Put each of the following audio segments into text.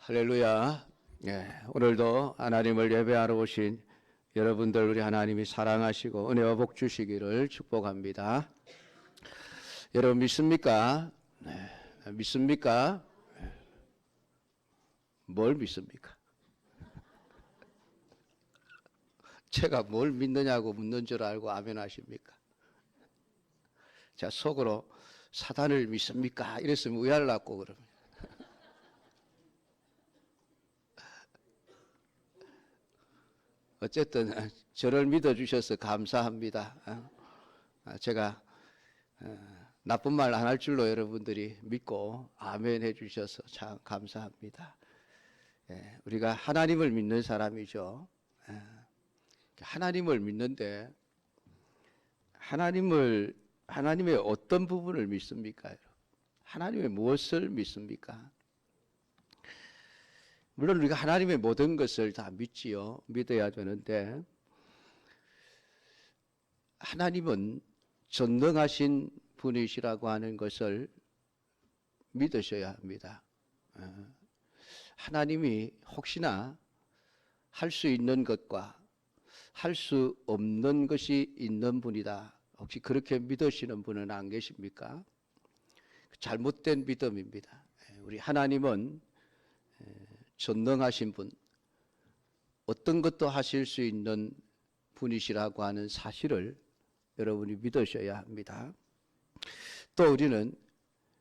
할렐루야. 오늘도 하나님을 예배하러 오신 여러분들 우리 하나님이 사랑하시고 은혜와 복 주시기를 축복합니다. 여러분 믿습니까? 믿습니까? 뭘 믿습니까? 제가 뭘 믿느냐고 묻는 줄 알고 아멘 하십니까? 자, 속으로 사단을 믿습니까? 이랬으면 의아하려고 그러면. 어쨌든 저를 믿어주셔서 감사합니다. 제가 나쁜 말 안 할 줄로 여러분들이 믿고 아멘 해주셔서 참 감사합니다. 우리가 하나님을 믿는 사람이죠. 하나님을 믿는데 하나님의 어떤 부분을 믿습니까? 하나님의 무엇을 믿습니까? 물론 우리가 하나님의 모든 것을 다 믿지요. 믿어야 되는데 하나님은 전능하신 분이시라고 하는 것을 믿으셔야 합니다. 하나님이 혹시나 할 수 있는 것과 할 수 없는 것이 있는 분이다. 혹시 그렇게 믿으시는 분은 안 계십니까? 잘못된 믿음입니다. 우리 하나님은 전능하신 분, 어떤 것도 하실 수 있는 분이시라고 하는 사실을 여러분이 믿으셔야 합니다. 또 우리는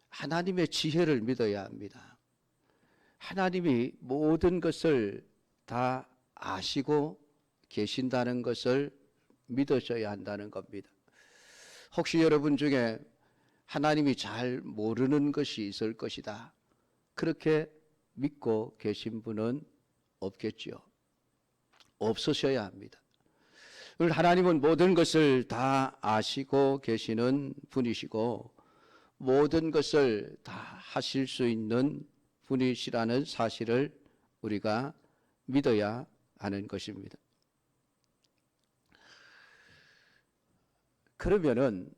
하나님의 지혜를 믿어야 합니다. 하나님이 모든 것을 다 아시고 계신다는 것을 믿으셔야 한다는 겁니다. 혹시 여러분 중에 하나님이 잘 모르는 것이 있을 것이다, 그렇게 믿고 계신 분은 없겠지요. 없으셔야 합니다. 하나님은 모든 것을 다 아시고 계시는 분이시고 모든 것을 다 하실 수 있는 분이시라는 사실을 우리가 믿어야 하는 것입니다. 그러면은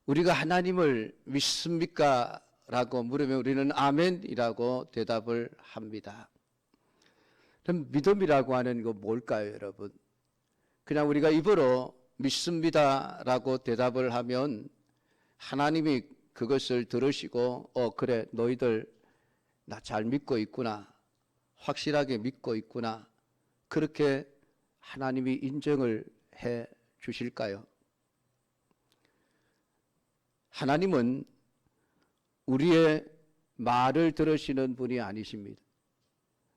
우리가 하나님을 믿습니까? 라고 물으면 우리는 아멘이라고 대답을 합니다. 그럼 믿음이라고 하는 거 뭘까요, 여러분? 그냥 우리가 입으로 믿습니다 라고 대답을 하면 하나님이 그것을 들으시고 그래, 너희들 나 잘 믿고 있구나, 확실하게 믿고 있구나, 그렇게 하나님이 인정을 해 주실까요? 하나님은 우리의 말을 들으시는 분이 아니십니다.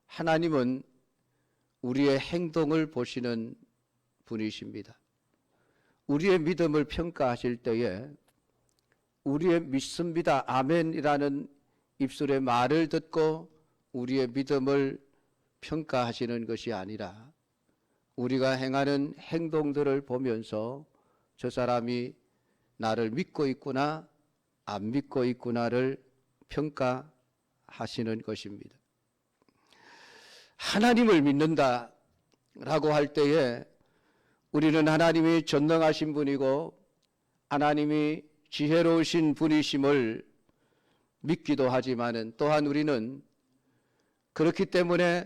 하나님은 우리의 행동을 보시는 분이십니다. 우리의 믿음을 평가하실 때에 우리의 믿습니다, 아멘이라는 입술의 말을 듣고 우리의 믿음을 평가하시는 것이 아니라 우리가 행하는 행동들을 보면서 저 사람이 나를 믿고 있구나, 안 믿고 있구나를 평가하시는 것입니다. 하나님을 믿는다라고 할 때에 우리는 하나님이 전능하신 분이고 하나님이 지혜로우신 분이심을 믿기도 하지만은 또한 우리는 그렇기 때문에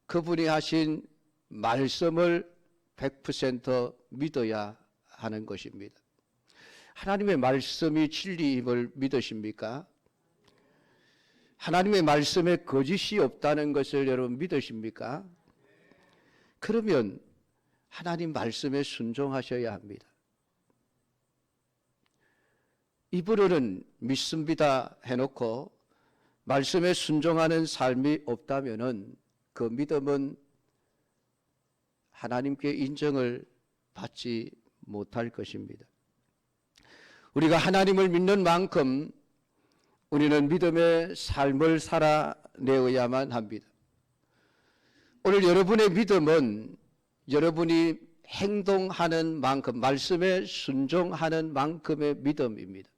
그분이 하신 말씀을 100% 믿어야 하는 것입니다. 하나님의 말씀이 진리임을 믿으십니까? 하나님의 말씀에 거짓이 없다는 것을 여러분 믿으십니까? 그러면 하나님 말씀에 순종하셔야 합니다. 입으로는 믿습니다 해놓고 말씀에 순종하는 삶이 없다면은 그 믿음은 하나님께 인정을 받지 못할 것입니다. 우리가 하나님을 믿는 만큼 우리는 믿음의 삶을 살아내어야만 합니다. 오늘 여러분의 믿음은 여러분이 행동하는 만큼, 말씀에 순종하는 만큼의 믿음입니다.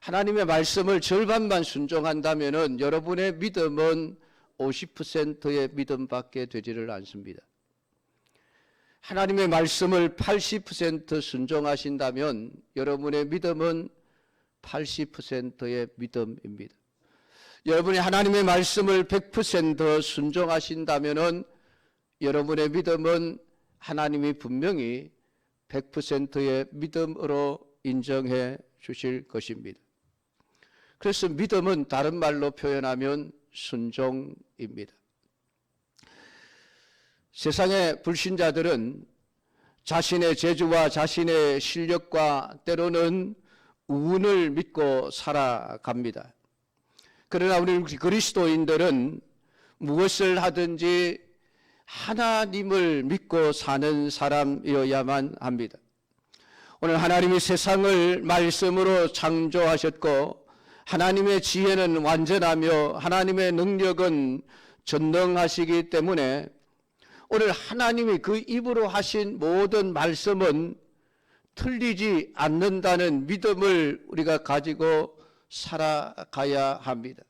하나님의 말씀을 절반만 순종한다면 여러분의 믿음은 50%의 믿음밖에 되지를 않습니다. 하나님의 말씀을 80% 순종하신다면 여러분의 믿음은 80%의 믿음입니다. 여러분이 하나님의 말씀을 100% 순종하신다면은 여러분의 믿음은 하나님이 분명히 100%의 믿음으로 인정해 주실 것입니다. 그래서 믿음은 다른 말로 표현하면 순종입니다. 세상의 불신자들은 자신의 재주와 자신의 실력과 때로는 운을 믿고 살아갑니다. 그러나 우리 그리스도인들은 무엇을 하든지 하나님을 믿고 사는 사람이어야만 합니다. 오늘 하나님이 세상을 말씀으로 창조하셨고 하나님의 지혜는 완전하며 하나님의 능력은 전능하시기 때문에 오늘 하나님이 그 입으로 하신 모든 말씀은 틀리지 않는다는 믿음을 우리가 가지고 살아가야 합니다.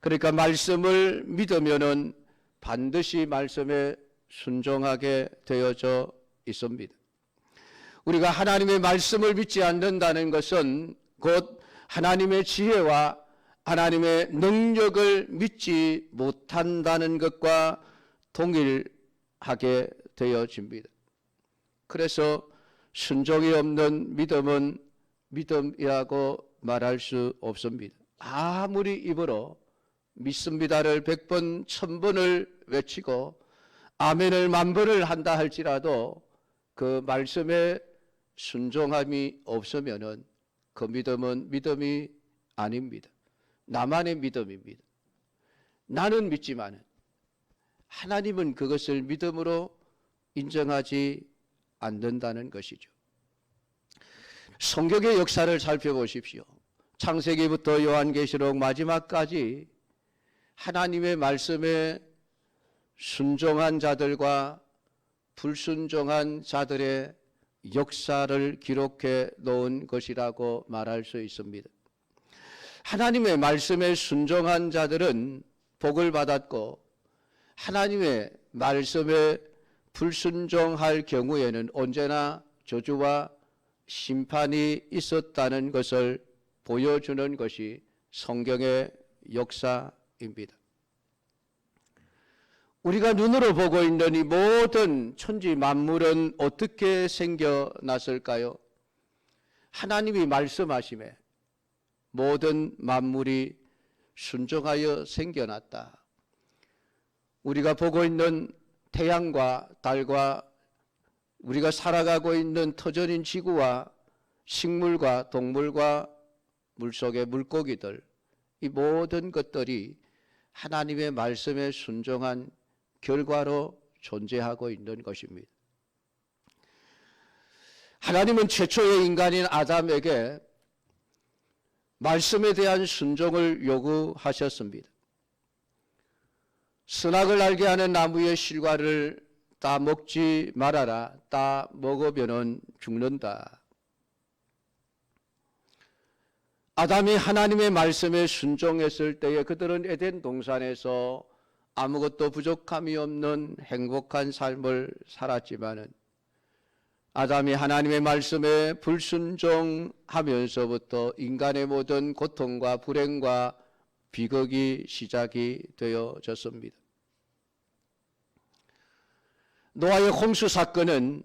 그러니까 말씀을 믿으면은 반드시 말씀에 순종하게 되어져 있습니다. 우리가 하나님의 말씀을 믿지 않는다는 것은 곧 하나님의 지혜와 하나님의 능력을 믿지 못한다는 것과 동일하게 되어집니다. 그래서 순종이 없는 믿음은 믿음이라고 말할 수 없습니다. 아무리 입으로 믿습니다를 100번, 1000번을 외치고 아멘을 10,000번을 한다 할지라도 그 말씀에 순종함이 없으면은 그 믿음은 믿음이 아닙니다. 나만의 믿음입니다. 나는 믿지만은 하나님은 그것을 믿음으로 인정하지 않는다는 것이죠. 성경의 역사를 살펴보십시오. 창세기부터 요한계시록 마지막까지 하나님의 말씀에 순종한 자들과 불순종한 자들의 역사를 기록해 놓은 것이라고 말할 수 있습니다. 하나님의 말씀에 순종한 자들은 복을 받았고 하나님의 말씀에 불순종할 경우에는 언제나 저주와 심판이 있었다는 것을 보여주는 것이 성경의 역사입니다. 우리가 눈으로 보고 있는 이 모든 천지 만물은 어떻게 생겨났을까요? 하나님이 말씀하심에 모든 만물이 순종하여 생겨났다. 우리가 보고 있는 태양과 달과 우리가 살아가고 있는 터전인 지구와 식물과 동물과 물속의 물고기들, 이 모든 것들이 하나님의 말씀에 순종한 결과로 존재하고 있는 것입니다. 하나님은 최초의 인간인 아담에게 말씀에 대한 순종을 요구하셨습니다. 선악을 알게 하는 나무의 실과를 따 먹지 말아라. 따 먹으면 죽는다. 아담이 하나님의 말씀에 순종했을 때에 그들은 에덴 동산에서 아무것도 부족함이 없는 행복한 삶을 살았지만은 아담이 하나님의 말씀에 불순종하면서부터 인간의 모든 고통과 불행과 비극이 시작이 되어졌습니다. 노아의 홍수 사건은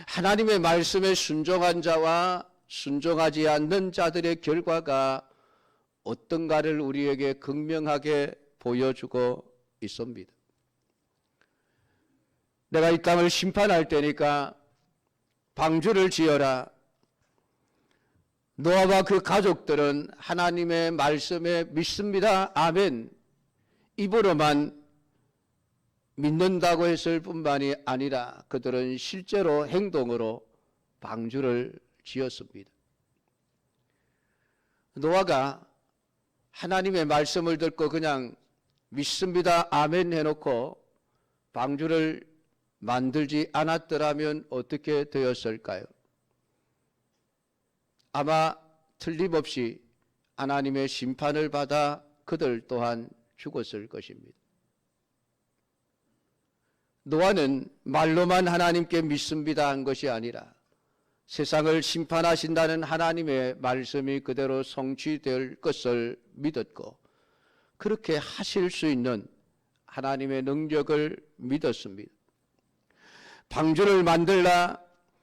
하나님의 말씀에 순종한 자와 순종하지 않는 자들의 결과가 어떤가를 우리에게 극명하게 보여주고 있습니다. 내가 이 땅을 심판할 때니까 방주를 지어라. 노아와 그 가족들은 하나님의 말씀에 믿습니다. 아멘. 입으로만 믿는다고 했을 뿐만이 아니라 그들은 실제로 행동으로 방주를 지었습니다. 노아가 하나님의 말씀을 듣고 그냥 믿습니다. 아멘 해놓고 방주를 만들지 않았더라면 어떻게 되었을까요? 아마 틀림없이 하나님의 심판을 받아 그들 또한 죽었을 것입니다. 노아는 말로만 하나님께 믿습니다 한 것이 아니라 세상을 심판하신다는 하나님의 말씀이 그대로 성취될 것을 믿었고 그렇게 하실 수 있는 하나님의 능력을 믿었습니다. 방주를 만들라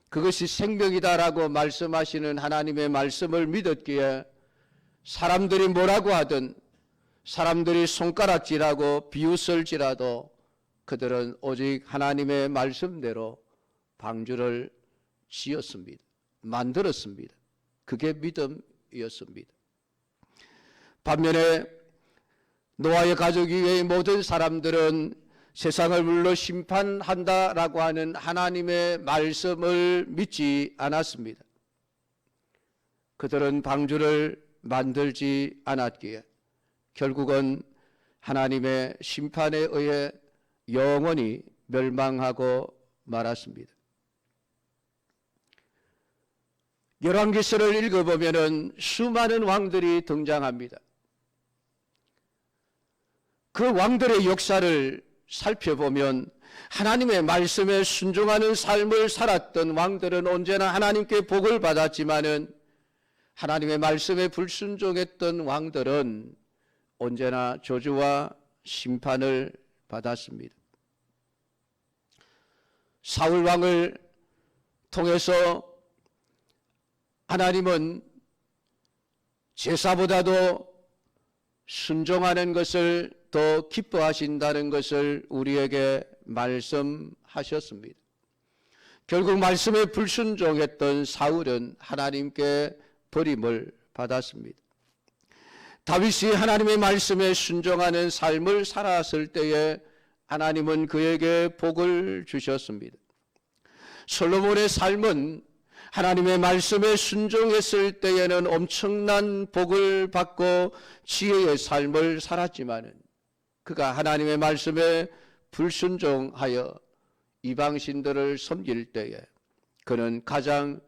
그것이 생명이다라고 말씀하시는 하나님의 말씀을 믿었기에 사람들이 뭐라고 하든 사람들이 손가락질하고 비웃을지라도 그들은 오직 하나님의 말씀대로 방주를 지었습니다. 만들었습니다. 그게 믿음이었습니다. 반면에 노아의 가족 이외의 모든 사람들은 세상을 물로 심판한다라고 하는 하나님의 말씀을 믿지 않았습니다. 그들은 방주를 만들지 않았기에 결국은 하나님의 심판에 의해 영원히 멸망하고 말았습니다. 열왕기서를 읽어보면 수많은 왕들이 등장합니다. 그 왕들의 역사를 살펴보면 하나님의 말씀에 순종하는 삶을 살았던 왕들은 언제나 하나님께 복을 받았지만은 하나님의 말씀에 불순종했던 왕들은 언제나 저주와 심판을 받았습니다. 사울 왕을 통해서 하나님은 제사보다도 순종하는 것을 더 기뻐하신다는 것을 우리에게 말씀하셨습니다. 결국 말씀에 불순종했던 사울은 하나님께 버림을 받았습니다. 다윗이 하나님의 말씀에 순종하는 삶을 살았을 때에 하나님은 그에게 복을 주셨습니다. 솔로몬의 삶은 하나님의 말씀에 순종했을 때에는 엄청난 복을 받고 지혜의 삶을 살았지만 그가 하나님의 말씀에 불순종하여 이방신들을 섬길 때에 그는 가장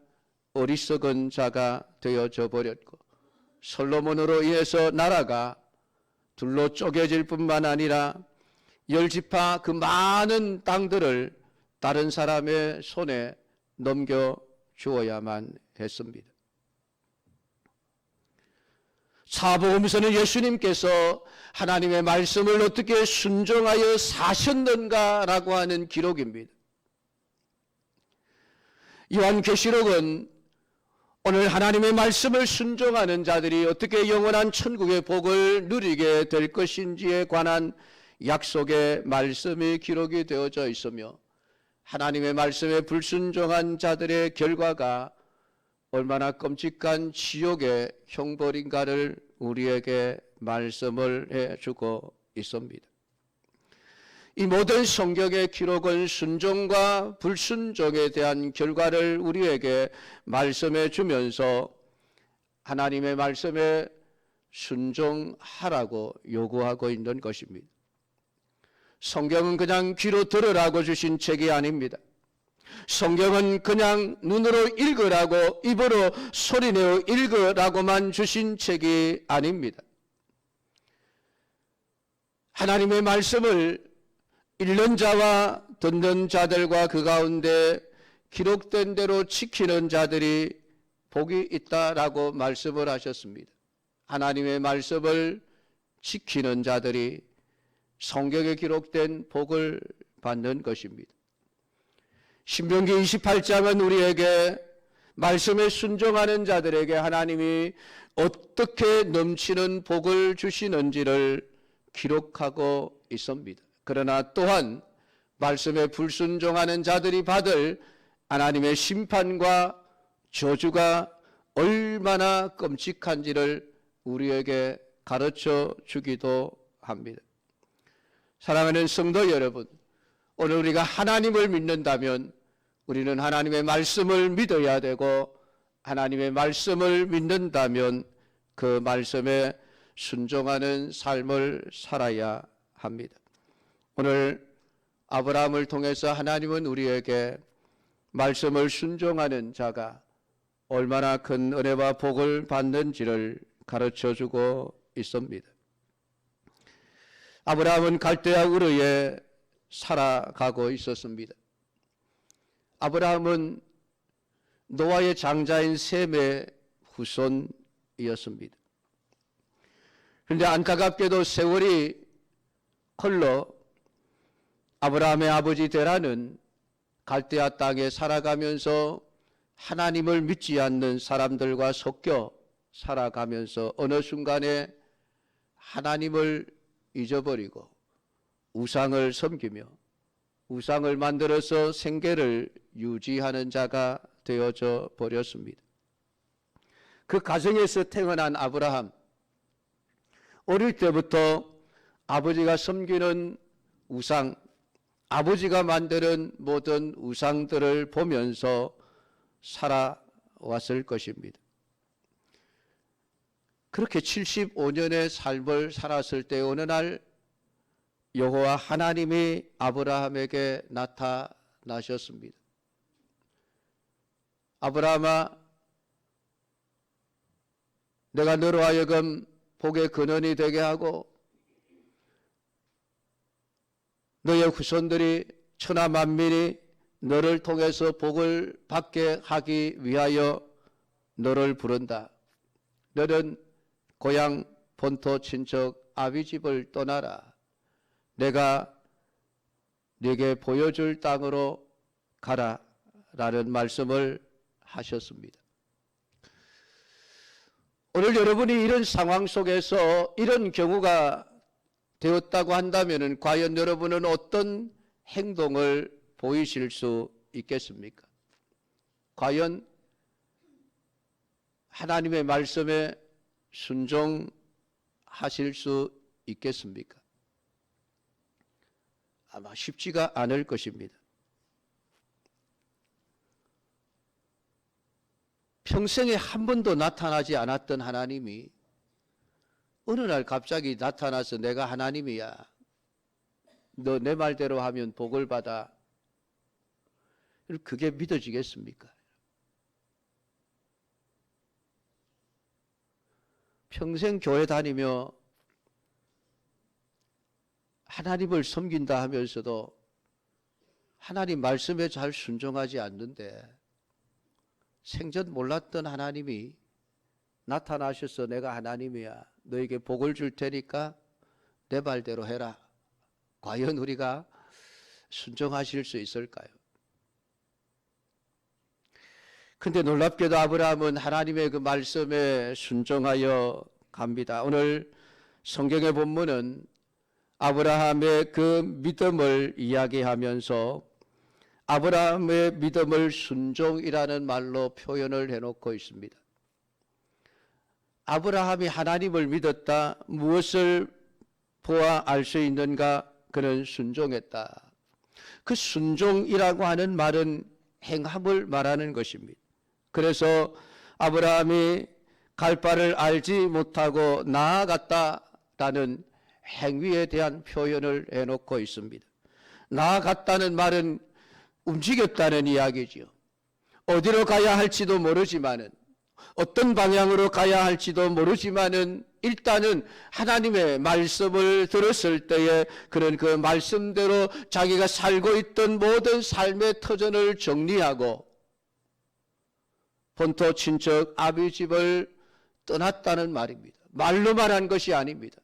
어리석은 자가 되어져 버렸고 솔로몬으로 인해서 나라가 둘로 쪼개질 뿐만 아니라 10지파 그 많은 땅들을 다른 사람의 손에 넘겨 주어야만 했습니다. 사복음서는 예수님께서 하나님의 말씀을 어떻게 순종하여 사셨는가라고 하는 기록입니다. 요한계시록은 오늘 하나님의 말씀을 순종하는 자들이 어떻게 영원한 천국의 복을 누리게 될 것인지에 관한 약속의 말씀이 기록이 되어져 있으며 하나님의 말씀에 불순종한 자들의 결과가 얼마나 끔찍한 지옥의 형벌인가를 우리에게 말씀을 해주고 있습니다. 이 모든 성경의 기록은 순종과 불순종에 대한 결과를 우리에게 말씀해 주면서 하나님의 말씀에 순종하라고 요구하고 있는 것입니다. 성경은 그냥 귀로 들으라고 주신 책이 아닙니다. 성경은 그냥 눈으로 읽으라고 입으로 소리내어 읽으라고만 주신 책이 아닙니다. 하나님의 말씀을 읽는 자와 듣는 자들과 그 가운데 기록된 대로 지키는 자들이 복이 있다라고 말씀을 하셨습니다. 하나님의 말씀을 지키는 자들이 성경에 기록된 복을 받는 것입니다. 신명기 28장은 우리에게 말씀에 순종하는 자들에게 하나님이 어떻게 넘치는 복을 주시는지를 기록하고 있습니다. 그러나 또한 말씀에 불순종하는 자들이 받을 하나님의 심판과 저주가 얼마나 끔찍한지를 우리에게 가르쳐 주기도 합니다. 사랑하는 성도 여러분, 오늘 우리가 하나님을 믿는다면 우리는 하나님의 말씀을 믿어야 되고 하나님의 말씀을 믿는다면 그 말씀에 순종하는 삶을 살아야 합니다. 오늘 아브라함을 통해서 하나님은 우리에게 말씀을 순종하는 자가 얼마나 큰 은혜와 복을 받는지를 가르쳐주고 있습니다. 아브라함은 갈대아 우르에 살아가고 있었습니다. 아브라함은 노아의 장자인 셈의 후손이었습니다. 그런데 안타깝게도 세월이 흘러 아브라함의 아버지 데라는 갈대아 땅에 살아가면서 하나님을 믿지 않는 사람들과 섞여 살아가면서 어느 순간에 하나님을 잊어버리고 우상을 섬기며 우상을 만들어서 생계를 유지하는 자가 되어져 버렸습니다. 그 가정에서 태어난 아브라함, 어릴 때부터 아버지가 섬기는 우상, 아버지가 만드는 모든 우상들을 보면서 살아왔을 것입니다. 그렇게 75년의 삶을 살았을 때 어느 날 여호와 하나님이 아브라함에게 나타나셨습니다. 아브라함아, 내가 너로 하여금 복의 근원이 되게 하고 너의 후손들이 천하 만민이 너를 통해서 복을 받게 하기 위하여 너를 부른다. 너는 고향 본토 친척 아비집을 떠나라. 내가 네게 보여줄 땅으로 가라 라는 말씀을 하셨습니다. 오늘 여러분이 이런 상황 속에서 이런 경우가 되었다고 한다면 과연 여러분은 어떤 행동을 보이실 수 있겠습니까? 과연 하나님의 말씀에 순종하실 수 있겠습니까? 아마 쉽지가 않을 것입니다. 평생에 한 번도 나타나지 않았던 하나님이 어느 날 갑자기 나타나서 내가 하나님이야. 너 내 말대로 하면 복을 받아. 그게 믿어지겠습니까? 평생 교회 다니며 하나님을 섬긴다 하면서도 하나님 말씀에 잘 순종하지 않는데 생전 몰랐던 하나님이 나타나셔서 내가 하나님이야. 너에게 복을 줄 테니까 내 말대로 해라. 과연 우리가 순종하실 수 있을까요? 근데 놀랍게도 아브라함은 하나님의 그 말씀에 순종하여 갑니다. 오늘 성경의 본문은 아브라함의 그 믿음을 이야기하면서 아브라함의 믿음을 순종이라는 말로 표현을 해놓고 있습니다. 아브라함이 하나님을 믿었다. 무엇을 보아 알 수 있는가? 그는 순종했다. 그 순종이라고 하는 말은 행함을 말하는 것입니다. 그래서 아브라함이 갈 바를 알지 못하고 나아갔다라는 행위에 대한 표현을 해놓고 있습니다. 나아갔다는 말은 움직였다는 이야기지요. 어디로 가야 할지도 모르지만은 어떤 방향으로 가야 할지도 모르지만은 일단은 하나님의 말씀을 들었을 때에 그런 그 말씀대로 자기가 살고 있던 모든 삶의 터전을 정리하고 본토 친척 아비집을 떠났다는 말입니다. 말로 말한 것이 아닙니다.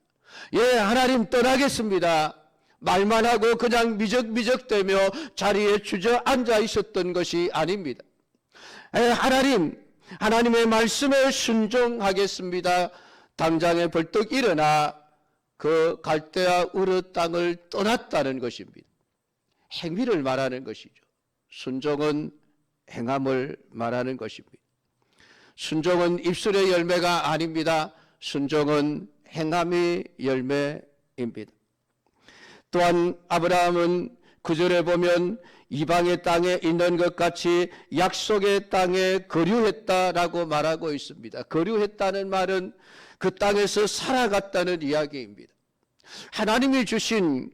예, 하나님 떠나겠습니다. 말만 하고 그냥 미적미적대며 자리에 주저앉아 있었던 것이 아닙니다. 예, 하나님의 말씀에 순종하겠습니다. 당장에 벌떡 일어나 그 갈대아 우르 땅을 떠났다는 것입니다. 행위를 말하는 것이죠. 순종은 행함을 말하는 것입니다. 순종은 입술의 열매가 아닙니다. 순종은 행함의 열매입니다. 또한 아브라함은 9절에 보면 이방의 땅에 있는 것 같이 약속의 땅에 거류했다라고 말하고 있습니다. 거류했다는 말은 그 땅에서 살아갔다는 이야기입니다. 하나님이 주신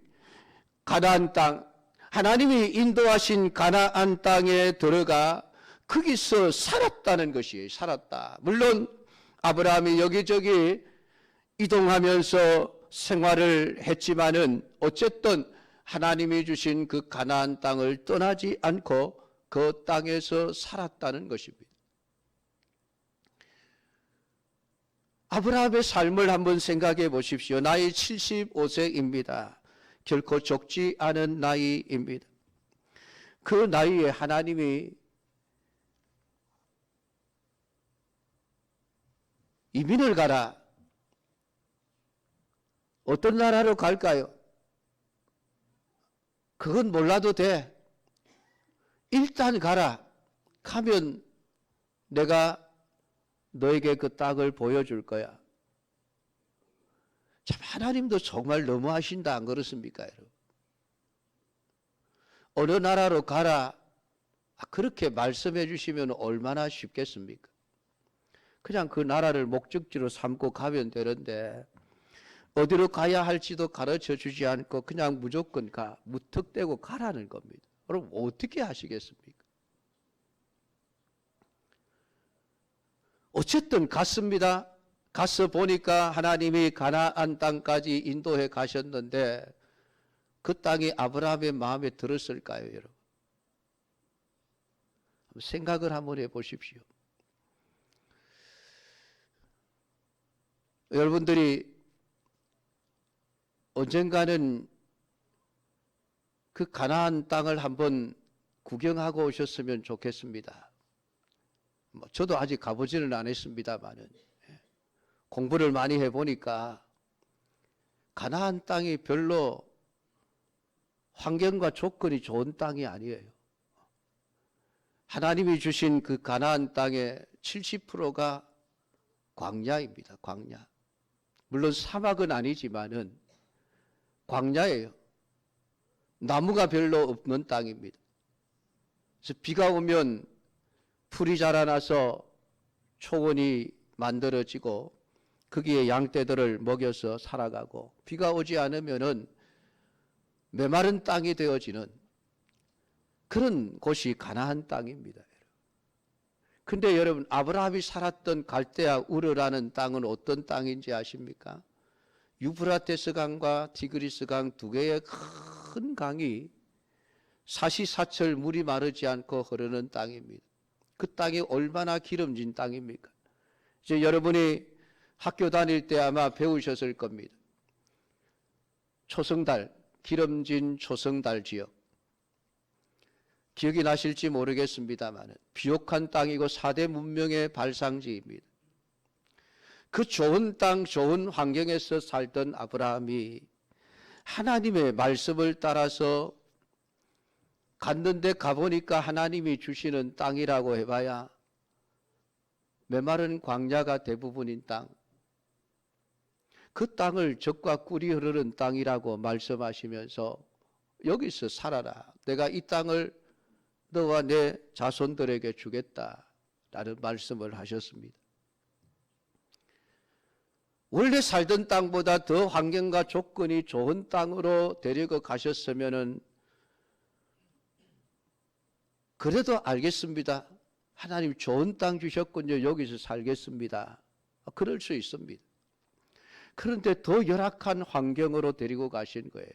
가나안 땅, 하나님이 인도하신 가나안 땅에 들어가 거기서 살았다는 것이에요. 살았다. 물론 아브라함이 여기저기 이동하면서 생활을 했지만은 어쨌든 하나님이 주신 그 가나안 땅을 떠나지 않고 그 땅에서 살았다는 것입니다. 아브라함의 삶을 한번 생각해 보십시오. 나이 75세입니다. 결코 적지 않은 나이입니다. 그 나이에 하나님이 이민을 가라. 어떤 나라로 갈까요? 그건 몰라도 돼. 일단 가라. 가면 내가 너에게 그 땅을 보여줄 거야. 참 하나님도 정말 너무하신다 안 그렇습니까, 여러분? 어느 나라로 가라 그렇게 말씀해 주시면 얼마나 쉽겠습니까? 그냥 그 나라를 목적지로 삼고 가면 되는데 어디로 가야 할지도 가르쳐 주지 않고 그냥 무조건 무턱대고 가라는 겁니다. 그럼 어떻게 하시겠습니까? 어쨌든 갔습니다. 가서 보니까 하나님이 가나안 땅까지 인도해 가셨는데 그 땅이 아브라함의 마음에 들었을까요, 여러분? 생각을 한번 해보십시오. 여러분들이 언젠가는 그 가나안 땅을 한번 구경하고 오셨으면 좋겠습니다. 저도 아직 가보지는 않았습니다만은 공부를 많이 해보니까 가나안 땅이 별로 환경과 조건이 좋은 땅이 아니에요. 하나님이 주신 그 가나안 땅의 70%가 광야입니다. 광야. 물론 사막은 아니지만은 광야예요. 나무가 별로 없는 땅입니다. 그래서 비가 오면 풀이 자라나서 초원이 만들어지고 거기에 양떼들을 먹여서 살아가고 비가 오지 않으면은 메마른 땅이 되어지는 그런 곳이 가나안 땅입니다. 근데 여러분 아브라함이 살았던 갈대아 우르라는 땅은 어떤 땅인지 아십니까? 유프라테스 강과 티그리스 강 두 개의 큰 강이 사시사철 물이 마르지 않고 흐르는 땅입니다. 그 땅이 얼마나 기름진 땅입니까? 이제 여러분이 학교 다닐 때 아마 배우셨을 겁니다. 초승달, 기름진 초승달 지역. 기억이 나실지 모르겠습니다만 비옥한 땅이고 4대 문명의 발상지입니다. 그 좋은 땅, 좋은 환경에서 살던 아브라함이 하나님의 말씀을 따라서 갔는데 가보니까 하나님이 주시는 땅이라고 해봐야 메마른 광야가 대부분인 땅. 그 땅을 젖과 꿀이 흐르는 땅이라고 말씀하시면서 여기서 살아라. 내가 이 땅을 너와 내 자손들에게 주겠다라는 말씀을 하셨습니다. 원래 살던 땅보다 더 환경과 조건이 좋은 땅으로 데리고 가셨으면은 그래도 알겠습니다. 하나님 좋은 땅 주셨군요. 여기서 살겠습니다. 그럴 수 있습니다. 그런데 더 열악한 환경으로 데리고 가신 거예요.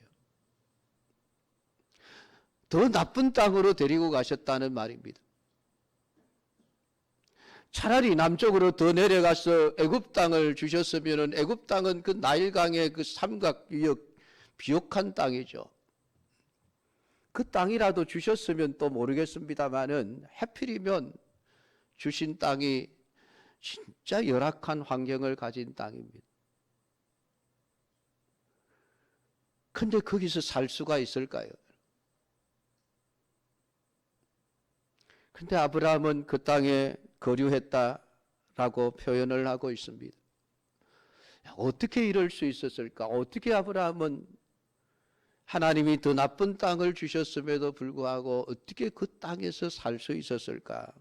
더 나쁜 땅으로 데리고 가셨다는 말입니다. 차라리 남쪽으로 더 내려가서 애굽 땅을 주셨으면 애굽 땅은 그 나일강의 그 삼각유역 비옥한 땅이죠. 그 땅이라도 주셨으면 또 모르겠습니다만은 하필이면 주신 땅이 진짜 열악한 환경을 가진 땅입니다. 근데 거기서 살 수가 있을까요? 근데 아브라함은 그 땅에 거류했다라고 표현을 하고 있습니다. 어떻게 이럴 수 있었을까? 어떻게 아브라함은 하나님이 더 나쁜 땅을 주셨음에도 불구하고 어떻게 그 땅에서 살 수 있었을까?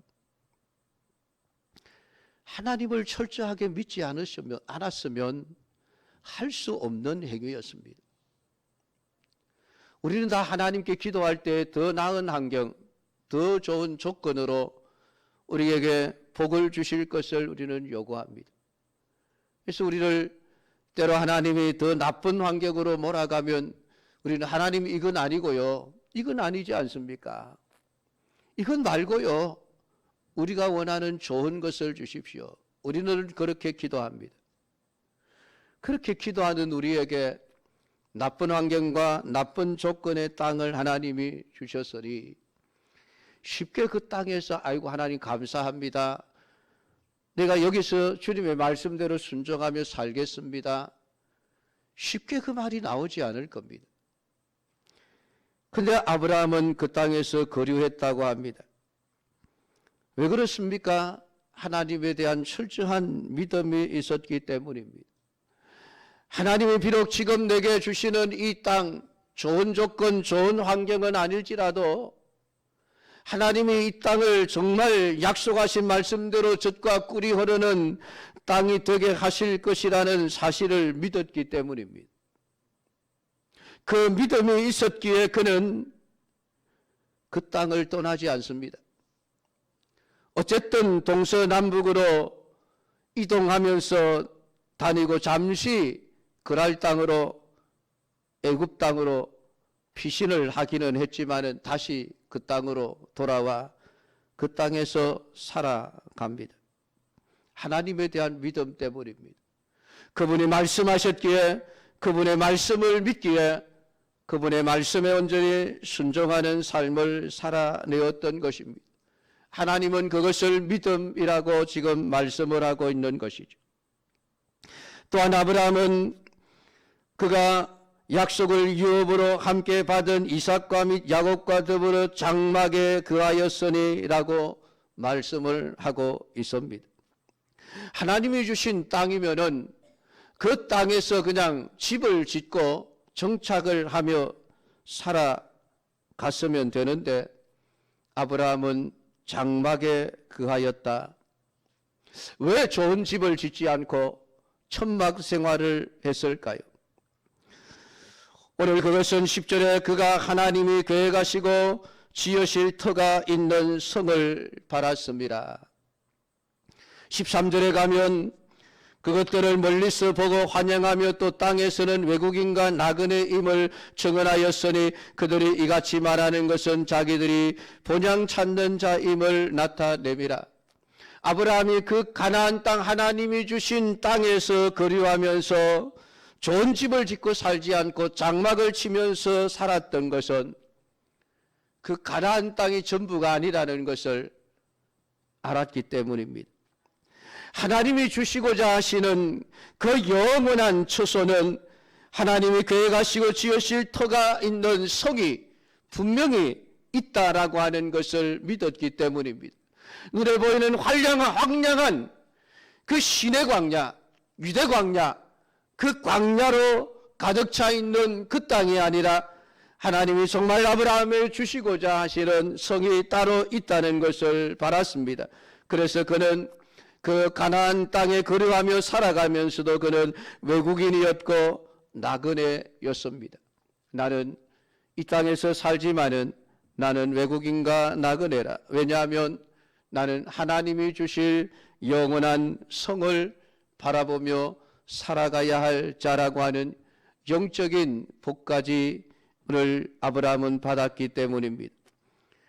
하나님을 철저하게 믿지 않았으면 할 수 없는 행위였습니다. 우리는 다 하나님께 기도할 때 더 나은 환경, 더 좋은 조건으로 우리에게 복을 주실 것을 우리는 요구합니다. 그래서 우리를 때로 하나님이 더 나쁜 환경으로 몰아가면 우리는 하나님 이건 아니고요. 이건 아니지 않습니까? 이건 말고요. 우리가 원하는 좋은 것을 주십시오. 우리는 그렇게 기도합니다. 그렇게 기도하는 우리에게 나쁜 환경과 나쁜 조건의 땅을 하나님이 주셨으니 쉽게 그 땅에서 아이고 하나님 감사합니다, 내가 여기서 주님의 말씀대로 순종하며 살겠습니다, 쉽게 그 말이 나오지 않을 겁니다. 근데 아브라함은 그 땅에서 거류했다고 합니다. 왜 그렇습니까? 하나님에 대한 철저한 믿음이 있었기 때문입니다. 하나님이 비록 지금 내게 주시는 이 땅, 좋은 조건, 좋은 환경은 아닐지라도 하나님이 이 땅을 정말 약속하신 말씀대로 젖과 꿀이 흐르는 땅이 되게 하실 것이라는 사실을 믿었기 때문입니다. 그 믿음이 있었기에 그는 그 땅을 떠나지 않습니다. 어쨌든 동서남북으로 이동하면서 다니고 잠시 그랄 땅으로, 애굽 땅으로 피신을 하기는 했지만은 다시 그 땅으로 돌아와 그 땅에서 살아갑니다. 하나님에 대한 믿음 때문입니다. 그분이 말씀하셨기에, 그분의 말씀을 믿기에, 그분의 말씀에 온전히 순종하는 삶을 살아내었던 것입니다. 하나님은 그것을 믿음이라고 지금 말씀을 하고 있는 것이죠. 또한 아브라함은 그가 약속을 유업으로 함께 받은 이삭과 및 야곱과 더불어 장막에 거하였으니라고 말씀을 하고 있습니다. 하나님이 주신 땅이면은 그 땅에서 그냥 집을 짓고 정착을 하며 살아갔으면 되는데 아브라함은 장막에 거하였다. 왜 좋은 집을 짓지 않고 천막 생활을 했을까요? 오늘 그것은 10절에 그가 하나님이 계획하시고 지으실 터가 있는 성을 바랐습니다. 13절에 가면 그것들을 멀리서 보고 환영하며 또 땅에서는 외국인과 나그네임을 증언하였으니 그들이 이같이 말하는 것은 자기들이 본향 찾는 자임을 나타내미라. 아브라함이 그 가나안 땅, 하나님이 주신 땅에서 거류하면서 좋은 집을 짓고 살지 않고 장막을 치면서 살았던 것은 그 가나안 땅이 전부가 아니라는 것을 알았기 때문입니다. 하나님이 주시고자 하시는 그 영원한 처소는 하나님이 계획하시고 지으실 터가 있는 성이 분명히 있다라고 하는 것을 믿었기 때문입니다. 눈에 보이는 황량한 그 시내 광야, 유대 광야, 그 광야로 가득 차 있는 그 땅이 아니라 하나님이 정말 아브라함에 주시고자 하시는 성이 따로 있다는 것을 바랐습니다. 그래서 그는 그 가나안 땅에 거류하며 살아가면서도 그는 외국인이었고 나그네였습니다. 나는 이 땅에서 살지만은 나는 외국인과 나그네라. 왜냐하면 나는 하나님이 주실 영원한 성을 바라보며 살아가야 할 자라고 하는 영적인 복까지를 아브라함은 받았기 때문입니다.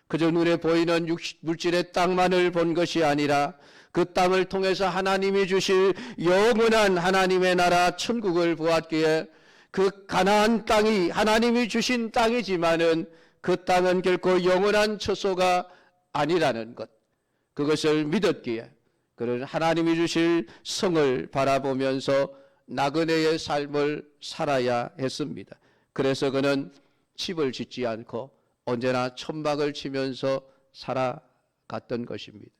그저 눈에 보이는 물질의 땅만을 본 것이 아니라 그 땅을 통해서 하나님이 주실 영원한 하나님의 나라 천국을 보았기에 그 가나안 땅이 하나님이 주신 땅이지만은 그 땅은 결코 영원한 처소가 아니라는 것, 그것을 믿었기에 그는 하나님이 주실 성을 바라보면서 나그네의 삶을 살아야 했습니다. 그래서 그는 집을 짓지 않고 언제나 천막을 치면서 살아갔던 것입니다.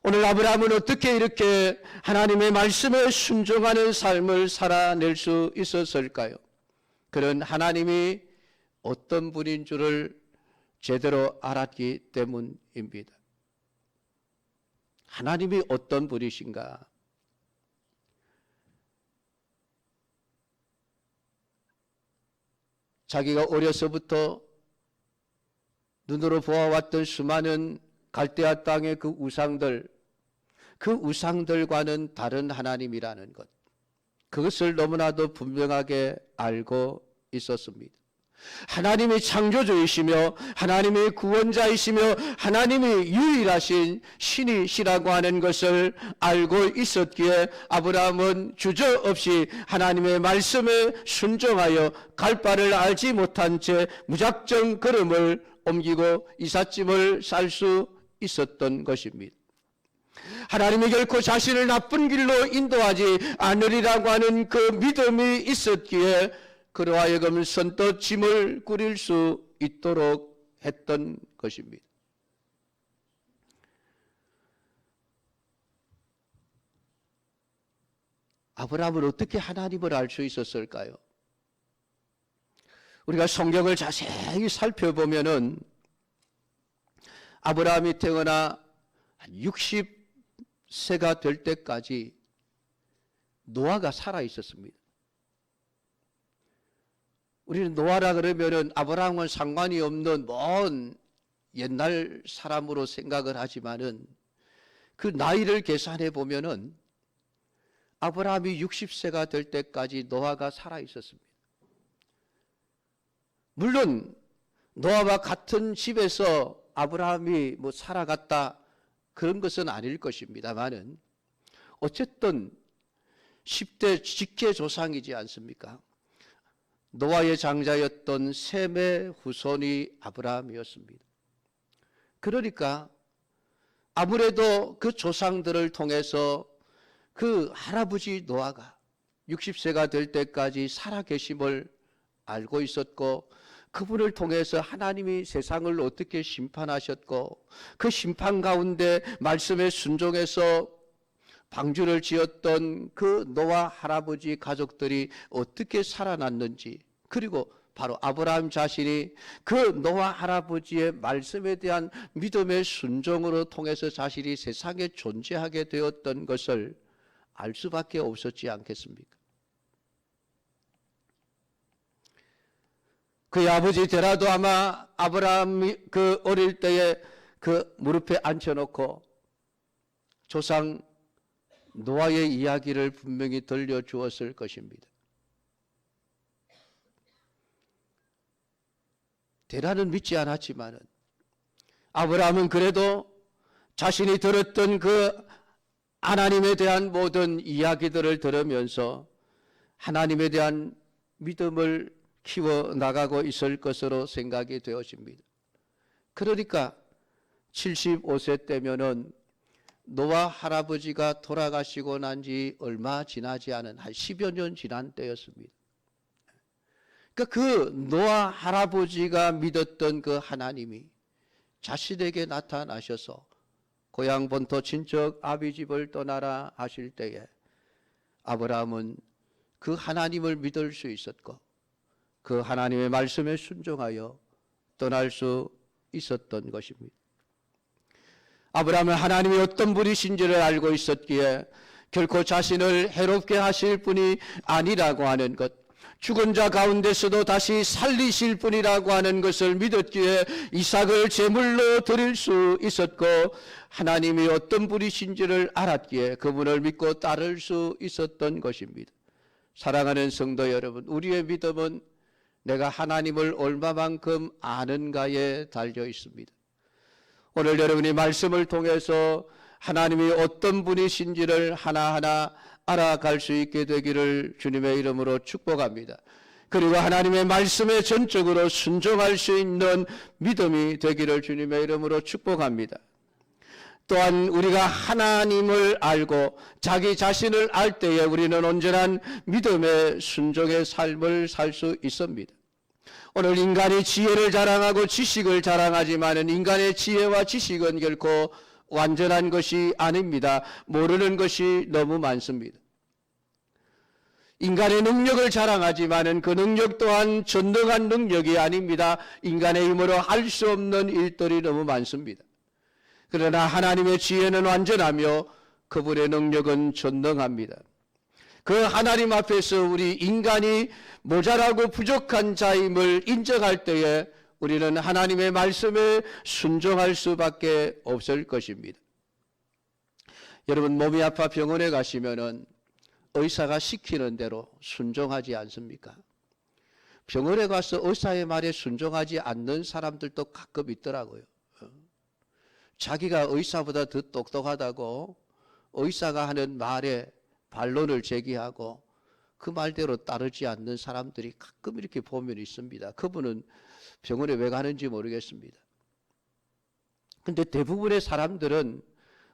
오늘 아브라함은 어떻게 이렇게 하나님의 말씀에 순종하는 삶을 살아낼 수 있었을까요? 그는 하나님이 어떤 분인 줄을 제대로 알았기 때문입니다. 하나님이 어떤 분이신가? 자기가 어려서부터 눈으로 보아왔던 수많은 갈대아 땅의 그 우상들과는 다른 하나님이라는 것, 그것을 너무나도 분명하게 알고 있었습니다. 하나님이 창조주이시며 하나님이 구원자이시며 하나님이 유일하신 신이시라고 하는 것을 알고 있었기에 아브라함은 주저없이 하나님의 말씀에 순종하여 갈 바를 알지 못한 채 무작정 걸음을 옮기고 이삿짐을 쌀 수 있었던 것입니다. 하나님이 결코 자신을 나쁜 길로 인도하지 않으리라고 하는 그 믿음이 있었기에 그로 하여금 선뜻 짐을 꾸릴 수 있도록 했던 것입니다. 아브라함은 어떻게 하나님을 알 수 있었을까요? 우리가 성경을 자세히 살펴보면은 아브라함이 태어나 60세가 될 때까지 노아가 살아 있었습니다. 우리는 노아라 그러면은 아브라함과는 상관이 없는 먼 옛날 사람으로 생각을 하지만은 그 나이를 계산해 보면은 아브라함이 60세가 될 때까지 노아가 살아 있었습니다. 물론 노아와 같은 집에서 아브라함이 살아갔다 그런 것은 아닐 것입니다만은 어쨌든 10대 직계 조상이지 않습니까? 노아의 장자였던 셈의 후손이 아브라함이었습니다. 그러니까 아무래도 그 조상들을 통해서 그 할아버지 노아가 60세가 될 때까지 살아계심을 알고 있었고 그분을 통해서 하나님이 세상을 어떻게 심판하셨고 그 심판 가운데 말씀에 순종해서 방주를 지었던 그 노아 할아버지 가족들이 어떻게 살아났는지, 그리고 바로 아브라함 자신이 그 노아 할아버지의 말씀에 대한 믿음의 순종으로 통해서 자신이 세상에 존재하게 되었던 것을 알 수밖에 없었지 않겠습니까? 그의 아버지 데라도 아마 아브라함이 그 어릴 때에 그 무릎에 앉혀놓고 조상 노아의 이야기를 분명히 들려주었을 것입니다. 데라는 믿지 않았지만 아브라함은 그래도 자신이 들었던 그 하나님에 대한 모든 이야기들을 들으면서 하나님에 대한 믿음을 키워나가고 있을 것으로 생각이 되어집니다. 그러니까 75세 때면은 노아 할아버지가 돌아가시고 난 지 얼마 지나지 않은 한 10여 년 지난 때였습니다. 그러니까 그 노아 할아버지가 믿었던 그 하나님이 자신에게 나타나셔서 고향 본토 친척 아비집을 떠나라 하실 때에 아브라함은 그 하나님을 믿을 수 있었고 그 하나님의 말씀에 순종하여 떠날 수 있었던 것입니다. 아브라함은 하나님이 어떤 분이신지를 알고 있었기에 결코 자신을 해롭게 하실 분이 아니라고 하는 것, 죽은 자 가운데서도 다시 살리실 분이라고 하는 것을 믿었기에 이삭을 제물로 드릴 수 있었고 하나님이 어떤 분이신지를 알았기에 그분을 믿고 따를 수 있었던 것입니다. 사랑하는 성도 여러분, 우리의 믿음은 내가 하나님을 얼마만큼 아는가에 달려 있습니다. 오늘 여러분이 말씀을 통해서 하나님이 어떤 분이신지를 하나하나 알아갈 수 있게 되기를 주님의 이름으로 축복합니다. 그리고 하나님의 말씀에 전적으로 순종할 수 있는 믿음이 되기를 주님의 이름으로 축복합니다. 또한 우리가 하나님을 알고 자기 자신을 알 때에 우리는 온전한 믿음의 순종의 삶을 살 수 있습니다. 오늘 인간이 지혜를 자랑하고 지식을 자랑하지만 인간의 지혜와 지식은 결코 완전한 것이 아닙니다. 모르는 것이 너무 많습니다. 인간의 능력을 자랑하지만 그 능력 또한 전능한 능력이 아닙니다. 인간의 힘으로 할 수 없는 일들이 너무 많습니다. 그러나 하나님의 지혜는 완전하며 그분의 능력은 전능합니다. 그 하나님 앞에서 우리 인간이 모자라고 부족한 자임을 인정할 때에 우리는 하나님의 말씀에 순종할 수밖에 없을 것입니다. 여러분, 몸이 아파 병원에 가시면은 의사가 시키는 대로 순종하지 않습니까? 병원에 가서 의사의 말에 순종하지 않는 사람들도 가끔 있더라고요. 자기가 의사보다 더 똑똑하다고 의사가 하는 말에 반론을 제기하고 그 말대로 따르지 않는 사람들이 가끔 이렇게 보면 있습니다. 그분은 병원에 왜 가는지 모르겠습니다. 근데 대부분의 사람들은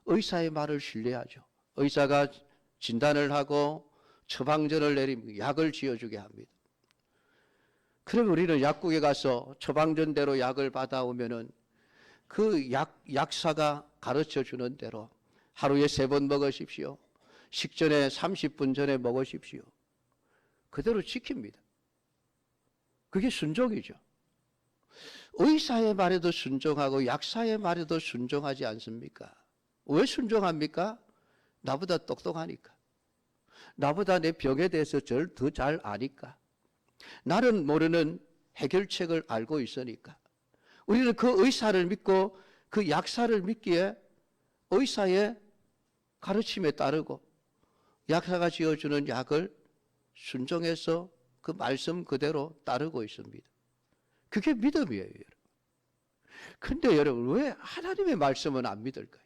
의사의 말을 신뢰하죠. 의사가 진단을 하고 처방전을 내리면 약을 지어주게 합니다. 그럼 우리는 약국에 가서 처방전대로 약을 받아오면은 그 약사가 가르쳐 주는 대로 하루에 3번 먹으십시오. 식전에 30분 전에 먹으십시오. 그대로 지킵니다. 그게 순종이죠. 의사의 말에도 순종하고 약사의 말에도 순종하지 않습니까? 왜 순종합니까? 나보다 똑똑하니까. 나보다 내 병에 대해서 더 잘 아니까. 나는 모르는 해결책을 알고 있으니까. 우리는 그 의사를 믿고 그 약사를 믿기에 의사의 가르침에 따르고 약사가 지어주는 약을 순종해서 그 말씀 그대로 따르고 있습니다. 그게 믿음이에요, 여러분. 근데 여러분, 왜 하나님의 말씀은 안 믿을까요?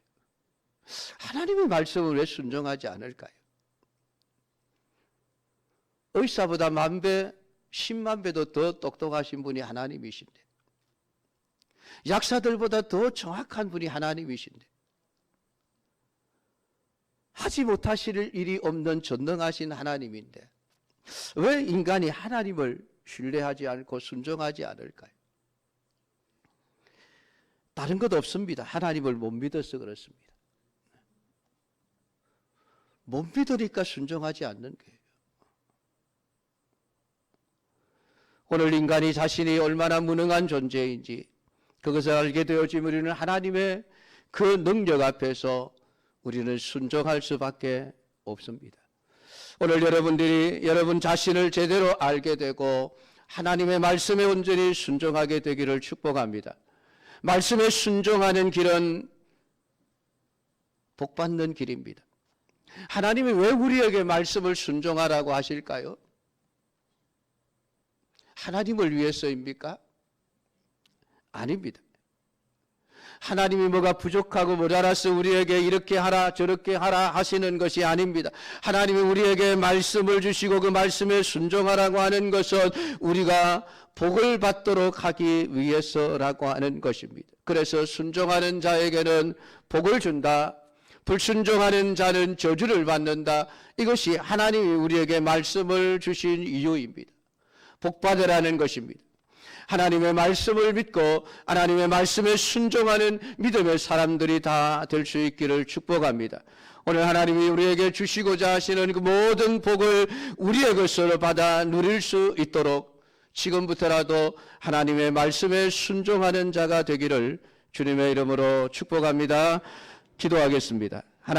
하나님의 말씀은 왜 순종하지 않을까요? 의사보다 10,000배, 100,000배도 더 똑똑하신 분이 하나님이신데, 약사들보다 더 정확한 분이 하나님이신데, 하지 못하실 일이 없는 전능하신 하나님인데 왜 인간이 하나님을 신뢰하지 않고 순종하지 않을까요? 다른 것 없습니다. 하나님을 못 믿어서 그렇습니다. 못 믿으니까 순종하지 않는 거예요. 오늘 인간이 자신이 얼마나 무능한 존재인지 그것을 알게 되어지면 우리는 하나님의 그 능력 앞에서 우리는 순종할 수밖에 없습니다. 오늘 여러분들이 여러분 자신을 제대로 알게 되고 하나님의 말씀에 온전히 순종하게 되기를 축복합니다. 말씀에 순종하는 길은 복받는 길입니다. 하나님이 왜 우리에게 말씀을 순종하라고 하실까요? 하나님을 위해서입니까? 아닙니다. 하나님이 뭐가 부족하고 모자라서 우리에게 이렇게 하라 저렇게 하라 하시는 것이 아닙니다. 하나님이 우리에게 말씀을 주시고 그 말씀에 순종하라고 하는 것은 우리가 복을 받도록 하기 위해서라고 하는 것입니다. 그래서 순종하는 자에게는 복을 준다. 불순종하는 자는 저주를 받는다. 이것이 하나님이 우리에게 말씀을 주신 이유입니다. 복받으라는 것입니다. 하나님의 말씀을 믿고 하나님의 말씀에 순종하는 믿음의 사람들이 다 될 수 있기를 축복합니다. 오늘 하나님이 우리에게 주시고자 하시는 그 모든 복을 우리의 것으로 받아 누릴 수 있도록 지금부터라도 하나님의 말씀에 순종하는 자가 되기를 주님의 이름으로 축복합니다. 기도하겠습니다.